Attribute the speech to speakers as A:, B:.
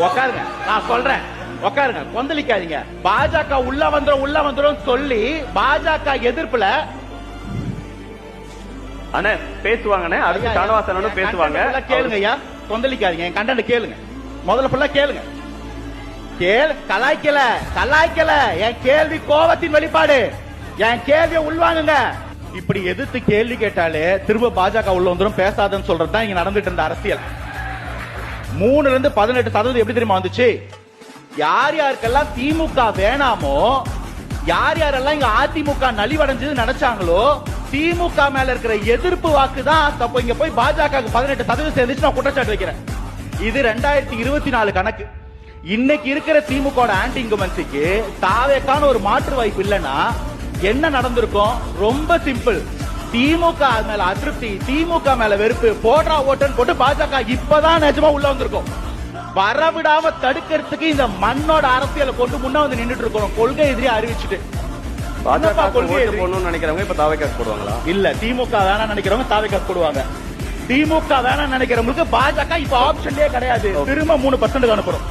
A: உட்காருங்க, நான் சொல்றேன். உட்காருங்க, கொந்தளிக்காதீங்க. பாஜக உள்ள வந்துரும் சொல்லி பாஜக எதிர்ப்புல
B: அண்ணே பேசுவாங்கண்ணே. அடுத்து ஷானவாஸ் பேசுவாங்க.
A: கேளுங்க ஐயா, கொந்தளிக்காதீங்க. என் கண்டென்ட் கேளுங்க. முதல்ல ஃபுல்லா கேளுங்க. கலாய்க்கல. என் கேள்வி கோபத்தின் வெளிப்பாடு. என் கேள்வியை உள்வாங்குங்க. இப்படி எதிர்த்து கேள்வி கேட்டாலே திரும்ப பாஜக உள்ள வந்துரும் பேசாதன்னு சொல்றதுதான் இங்க நடந்துட்டு இருந்த அரசியல். 3 இருந்து 18% எப்படி தெரியுமா வந்துச்சு? யார் யாருக்கெல்லாம் திமுக வேணாமோ, யார் யாரெல்லாம் இங்க அதிமுக நலிவடைஞ்சது நினைச்சாங்களோ, திமுக மேல இருக்கிற எதிர்ப்பு வாக்கு தான் தப்ப இங்க போய் பாஜக 18% சேர்ந்துச்சு. நான் குற்றச்சாட்டு வைக்கிறேன். இது 2024 கணக்கு. இன்னைக்கு இருக்கிற திமுக ஆன்டி இன்கம்பன்சிக்கு தாவேக்கான ஒரு மாற்று வாய்ப்பு இல்லைன்னா என்ன நடந்திருக்கும்? ரொம்ப சிம்பிள். திமுக மேல அதிருப்தி, திமுக மேல வெறுப்பு, போடுறா ஓட்டுன்னு போட்டு பாஜக இப்பதான் நிஜமா உள்ள வந்திருக்கும். வரவிடாம தடுக்கிறதுக்கு இந்த மண்ணோட அரசியலை கொண்டு முன்ன வந்து நின்றுட்டு இருக்கோம். கொள்கை எதிரியா அறிவிச்சுட்டு
B: பாஜக கொள்கை போடணும்னு நினைக்கிறவங்க இப்ப தாவேக்காஸ் போடுவாங்களா?
A: இல்ல, திமுக வேணாம் நினைக்கிறவங்க தாவேக்காஸ் போடுவாங்க. திமுக வேணாம் நினைக்கிறவங்களுக்கு பாஜக இப்ப ஆப்ஷன்லயே கிடையாது. திரும்ப 3% அனுப்புறோம்.